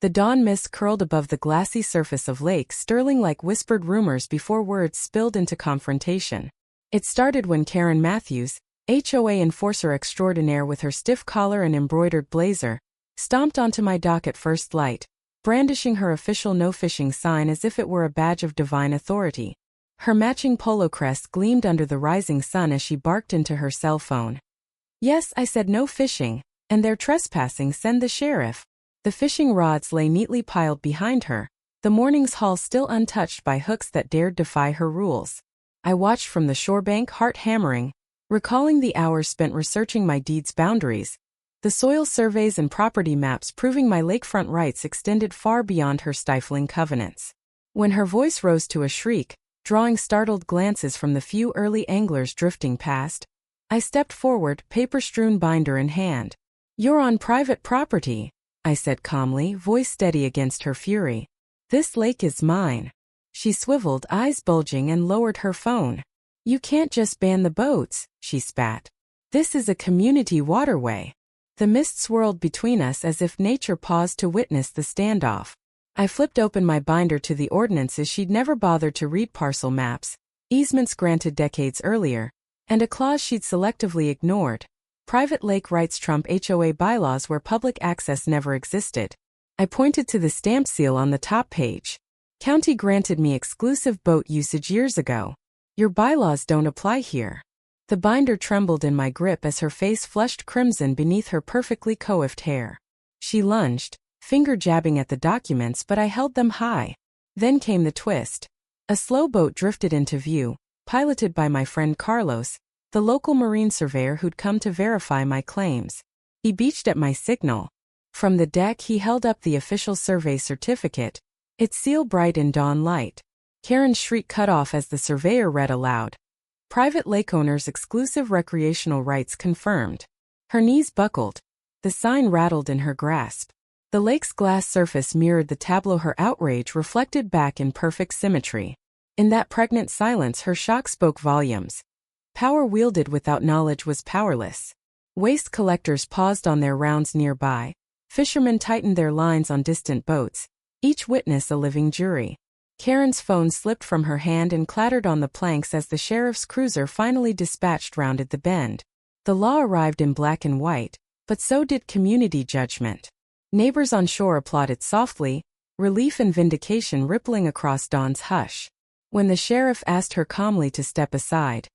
The dawn mist curled above the glassy surface of Lake Sterling like whispered rumors before words spilled into confrontation. It started when Karen Matthews, HOA enforcer extraordinaire with her stiff collar and embroidered blazer, stomped onto my dock at first light, brandishing her official no-fishing sign as if it were a badge of divine authority. Her matching polo crest gleamed under the rising sun as she barked into her cell phone. "Yes, I said no fishing, and they're trespassing, send the sheriff." The fishing rods lay neatly piled behind her, the morning's haul still untouched by hooks that dared defy her rules. I watched from the shorebank, heart hammering, recalling the hours spent researching my deed's boundaries, the soil surveys and property maps proving my lakefront rights extended far beyond her stifling covenants. When her voice rose to a shriek, drawing startled glances from the few early anglers drifting past, I stepped forward, paper-strewn binder in hand. "You're on private property," I said calmly, voice steady against her fury. "This lake is mine." She swiveled, eyes bulging, and lowered her phone. "You can't just ban the boats," she spat. "This is a community waterway." The mist swirled between us as if nature paused to witness the standoff. I flipped open my binder to the ordinances she'd never bothered to read: parcel maps, easements granted decades earlier, and a clause she'd selectively ignored. Private lake rights trump HOA bylaws where public access never existed. I pointed to the stamp seal on the top page. "County granted me exclusive boat usage years ago. Your bylaws don't apply here." The binder trembled in my grip as her face flushed crimson beneath her perfectly coiffed hair. She lunged, finger jabbing at the documents, but I held them high. Then came the twist. A slow boat drifted into view, piloted by my friend Carlos, the local marine surveyor who'd come to verify my claims. He beached at my signal. From the deck he held up the official survey certificate, its seal bright in dawn light. Karen's shriek cut off as the surveyor read aloud. "Private lake owners' exclusive recreational rights confirmed." Her knees buckled. The sign rattled in her grasp. The lake's glass surface mirrored the tableau her outrage reflected back in perfect symmetry. In that pregnant silence her shock spoke volumes. Power wielded without knowledge was powerless. Waste collectors paused on their rounds nearby. Fishermen tightened their lines on distant boats, each witness a living jury. Karen's phone slipped from her hand and clattered on the planks as the sheriff's cruiser finally dispatched rounded the bend. The law arrived in black and white, but so did community judgment. Neighbors on shore applauded softly, relief and vindication rippling across dawn's hush. When the sheriff asked her calmly to step aside,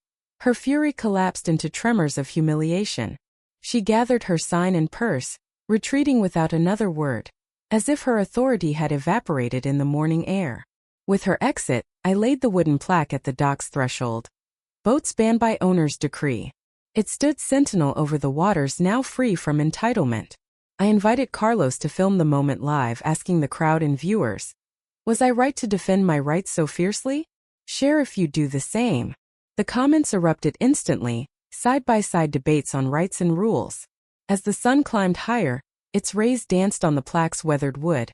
her fury collapsed into tremors of humiliation. She gathered her sign and purse, retreating without another word, as if her authority had evaporated in the morning air. With her exit, I laid the wooden plaque at the dock's threshold. "Boats banned by owner's decree." It stood sentinel over the waters now free from entitlement. I invited Carlos to film the moment live, asking the crowd and viewers, "Was I right to defend my rights so fiercely? Share if you do the same." The comments erupted instantly, side-by-side debates on rights and rules. As the sun climbed higher, its rays danced on the plaque's weathered wood.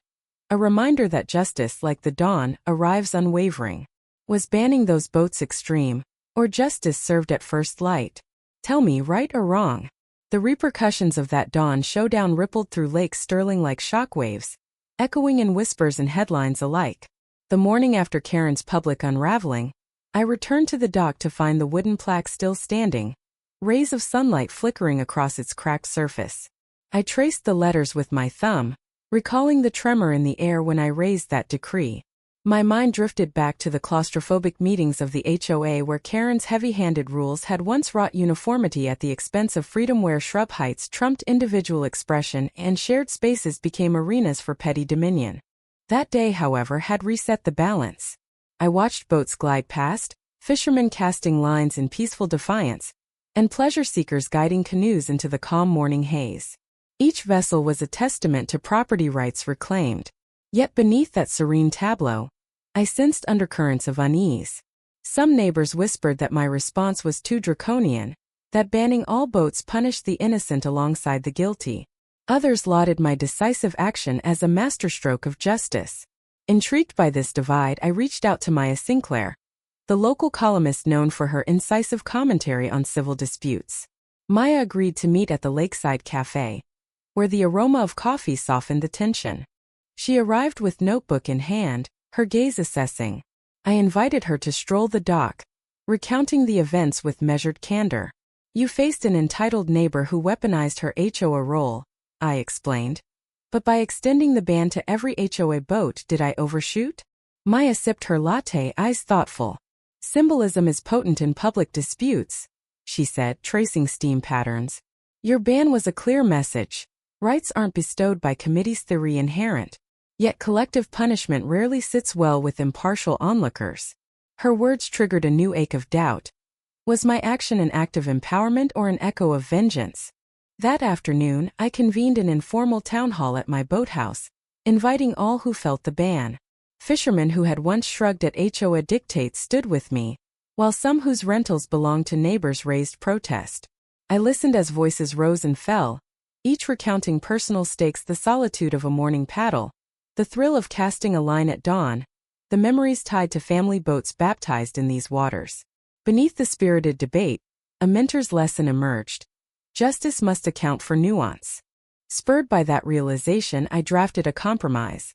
A reminder that justice, like the dawn, arrives unwavering. Was banning those boats extreme, or justice served at first light? Tell me, right or wrong? The repercussions of that dawn showdown rippled through Lake Sterling like shockwaves, echoing in whispers and headlines alike. The morning after Karen's public unraveling, I returned to the dock to find the wooden plaque still standing, rays of sunlight flickering across its cracked surface. I traced the letters with my thumb, recalling the tremor in the air when I raised that decree. My mind drifted back to the claustrophobic meetings of the HOA where Karen's heavy-handed rules had once wrought uniformity at the expense of freedom, where shrub heights trumped individual expression and shared spaces became arenas for petty dominion. That day, however, had reset the balance. I watched boats glide past, fishermen casting lines in peaceful defiance, and pleasure seekers guiding canoes into the calm morning haze. Each vessel was a testament to property rights reclaimed. Yet beneath that serene tableau, I sensed undercurrents of unease. Some neighbors whispered that my response was too draconian, that banning all boats punished the innocent alongside the guilty. Others lauded my decisive action as a masterstroke of justice. Intrigued by this divide, I reached out to Maya Sinclair, the local columnist known for her incisive commentary on civil disputes. Maya agreed to meet at the Lakeside Cafe, where the aroma of coffee softened the tension. She arrived with notebook in hand, her gaze assessing. I invited her to stroll the dock, recounting the events with measured candor. You faced an entitled neighbor who weaponized her HOA role, I explained. But by extending the ban to every HOA boat, did I overshoot? Maya sipped her latte, eyes thoughtful. Symbolism is potent in public disputes, she said, tracing steam patterns. Your ban was a clear message. Rights aren't bestowed by committees, theory inherent. Yet collective punishment rarely sits well with impartial onlookers. Her words triggered a new ache of doubt. Was my action an act of empowerment or an echo of vengeance? That afternoon, I convened an informal town hall at my boathouse, inviting all who felt the ban. Fishermen who had once shrugged at HOA dictates stood with me, while some whose rentals belonged to neighbors raised protest. I listened as voices rose and fell, each recounting personal stakes: the solitude of a morning paddle, the thrill of casting a line at dawn, the memories tied to family boats baptized in these waters. Beneath the spirited debate, a mentor's lesson emerged. Justice must account for nuance. Spurred by that realization, I drafted a compromise.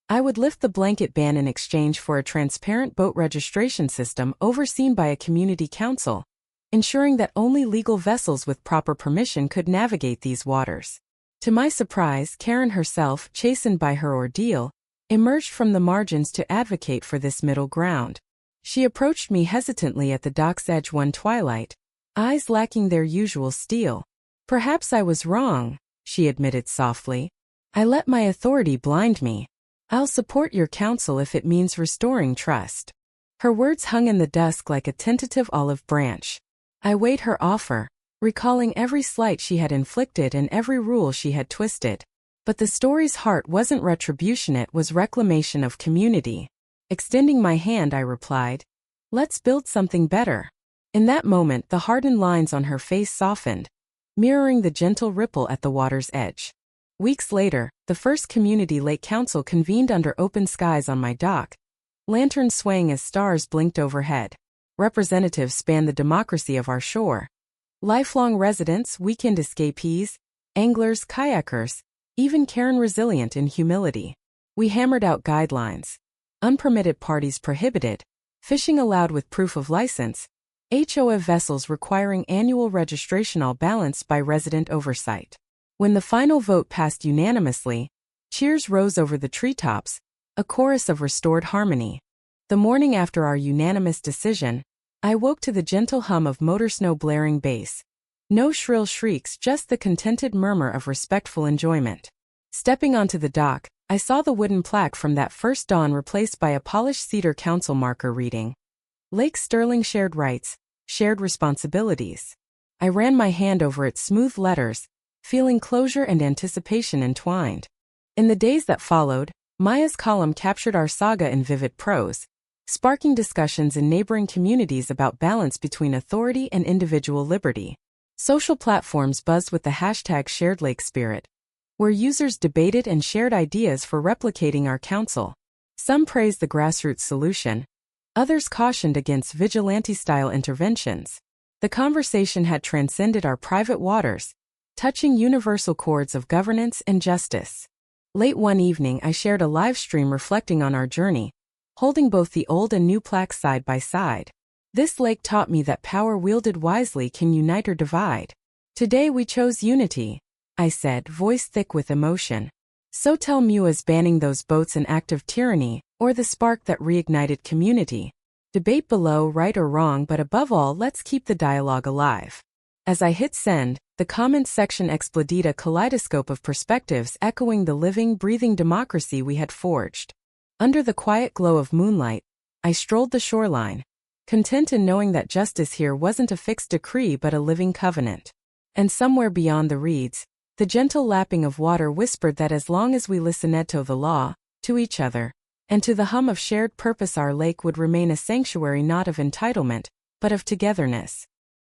I would lift the blanket ban in exchange for a transparent boat registration system overseen by a community council, ensuring that only legal vessels with proper permission could navigate these waters. To my surprise, Karen herself, chastened by her ordeal, emerged from the margins to advocate for this middle ground. She approached me hesitantly at the dock's edge one twilight, eyes lacking their usual steel. Perhaps I was wrong, she admitted softly. I let my authority blind me. I'll support your counsel if it means restoring trust. Her words hung in the dusk like a tentative olive branch. I weighed her offer, recalling every slight she had inflicted and every rule she had twisted. But the story's heart wasn't retribution, it was reclamation of community. Extending my hand, I replied, "Let's build something better." In that moment, the hardened lines on her face softened, mirroring the gentle ripple at the water's edge. Weeks later, the first community lake council convened under open skies on my dock, lanterns swaying as stars blinked overhead. Representatives spanned the democracy of our shore. Lifelong residents, weekend escapees, anglers, kayakers, even Karen resilient in humility. We hammered out guidelines. Unpermitted parties prohibited, fishing allowed with proof of license, HOA vessels requiring annual registration, all balanced by resident oversight. When the final vote passed unanimously, cheers rose over the treetops, a chorus of restored harmony. The morning after our unanimous decision, I woke to the gentle hum of motor snow blaring bass. No shrill shrieks, just the contented murmur of respectful enjoyment. Stepping onto the dock, I saw the wooden plaque from that first dawn replaced by a polished cedar council marker reading, "Lake Sterling Shared Rights, Shared Responsibilities." I ran my hand over its smooth letters, feeling closure and anticipation entwined. In the days that followed, Maya's column captured our saga in vivid prose, sparking discussions in neighboring communities about balance between authority and individual liberty. Social platforms buzzed with the hashtag #SharedLakeSpirit, where users debated and shared ideas for replicating our council. Some praised the grassroots solution, others cautioned against vigilante-style interventions. The conversation had transcended our private waters, touching universal chords of governance and justice. Late one evening, I shared a live stream reflecting on our journey, holding both the old and new plaques side by side. This lake taught me that power wielded wisely can unite or divide. Today we chose unity, I said, voice thick with emotion. So tell me, was banning those boats an act of tyranny, or the spark that reignited community? Debate below, right or wrong, but above all, let's keep the dialogue alive. As I hit send, the comments section exploded, a kaleidoscope of perspectives echoing the living, breathing democracy we had forged. Under the quiet glow of moonlight, I strolled the shoreline, content in knowing that justice here wasn't a fixed decree but a living covenant. And somewhere beyond the reeds, the gentle lapping of water whispered that as long as we listened to the law, to each other, and to the hum of shared purpose, our lake would remain a sanctuary not of entitlement, but of togetherness.